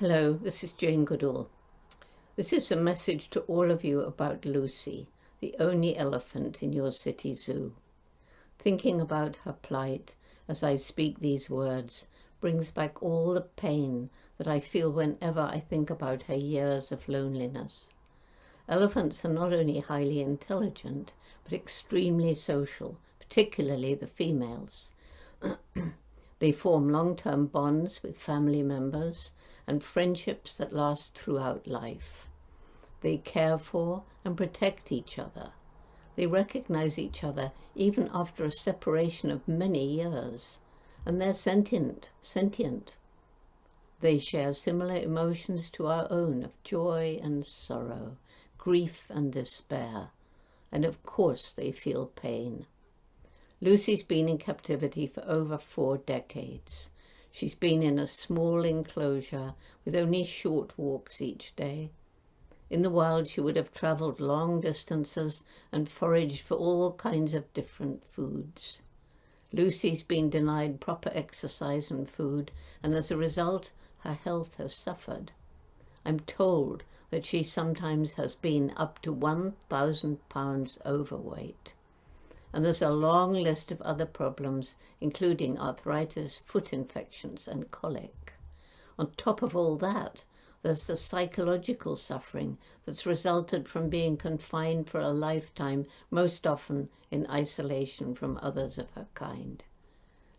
Hello, this is Jane Goodall. This is a message to all of you about Lucy, the only elephant in your city zoo. Thinking about her plight as I speak these words brings back all the pain that I feel whenever I think about her years of loneliness. Elephants are not only highly intelligent, but extremely social, particularly the females. They form long-term bonds with family members and friendships that last throughout life. They care for and protect each other. They recognize each other even after a separation of many years, and they're sentient. They share similar emotions to our own of joy and sorrow, grief and despair, and of course they feel pain. Lucy's been in captivity for over 4 decades. She's been in a small enclosure with only short walks each day. In the wild, she would have travelled long distances and foraged for all kinds of different foods. Lucy's been denied proper exercise and food, and as a result, her health has suffered. I'm told that she sometimes has been up to 1,000 pounds overweight. And there's a long list of other problems, including arthritis, foot infections, and colic. On top of all that, there's the psychological suffering that's resulted from being confined for a lifetime, most often in isolation from others of her kind.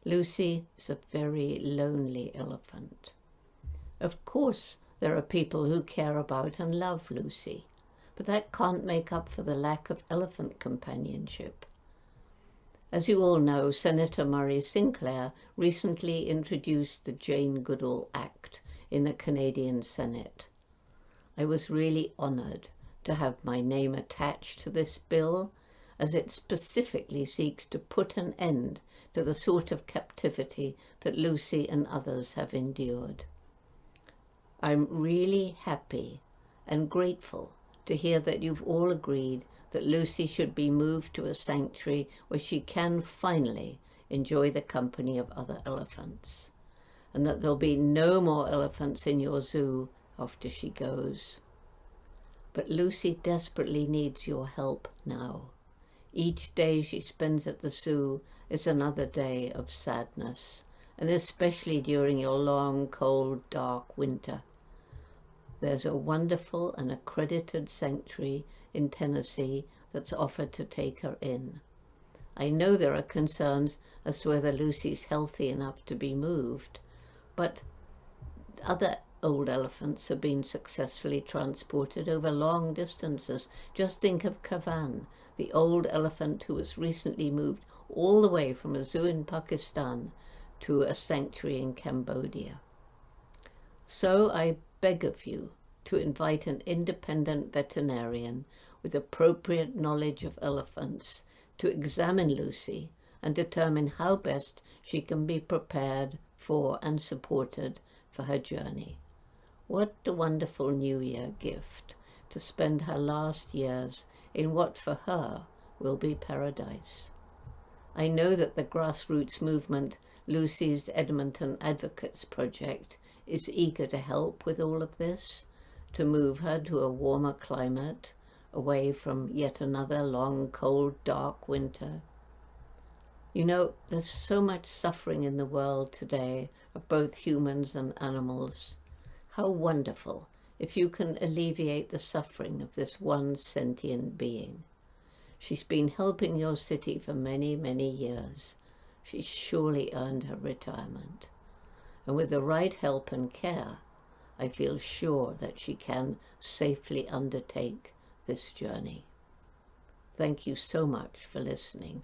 Lucy is a very lonely elephant. Of course, there are people who care about and love Lucy, but that can't make up for the lack of elephant companionship. As you all know, Senator Murray Sinclair recently introduced the Jane Goodall Act in the Canadian Senate. I was really honoured to have my name attached to this bill, as it specifically seeks to put an end to the sort of captivity that Lucy and others have endured. I'm really happy and grateful to hear that you've all agreed that Lucy should be moved to a sanctuary where she can finally enjoy the company of other elephants, and that there'll be no more elephants in your zoo after she goes. But Lucy desperately needs your help now. Each day she spends at the zoo is another day of sadness, and especially during your long, cold, dark winter. There's a wonderful and accredited sanctuary in Tennessee that's offered to take her in. I know there are concerns as to whether Lucy's healthy enough to be moved, but other old elephants have been successfully transported over long distances. Just think of Kavan, the old elephant who was recently moved all the way from a zoo in Pakistan to a sanctuary in Cambodia. So I beg of you to invite an independent veterinarian with appropriate knowledge of elephants to examine Lucy and determine how best she can be prepared for and supported for her journey. What a wonderful New Year gift to spend her last years in what for her will be paradise. I know that the grassroots movement, Lucy's Edmonton Advocates Project, is eager to help with all of this, to move her to a warmer climate, away from yet another long, cold, dark winter. You know, there's so much suffering in the world today of both humans and animals. How wonderful if you can alleviate the suffering of this one sentient being. She's been helping your city for many, many years. She's surely earned her retirement. And with the right help and care, I feel sure that she can safely undertake this journey. Thank you so much for listening.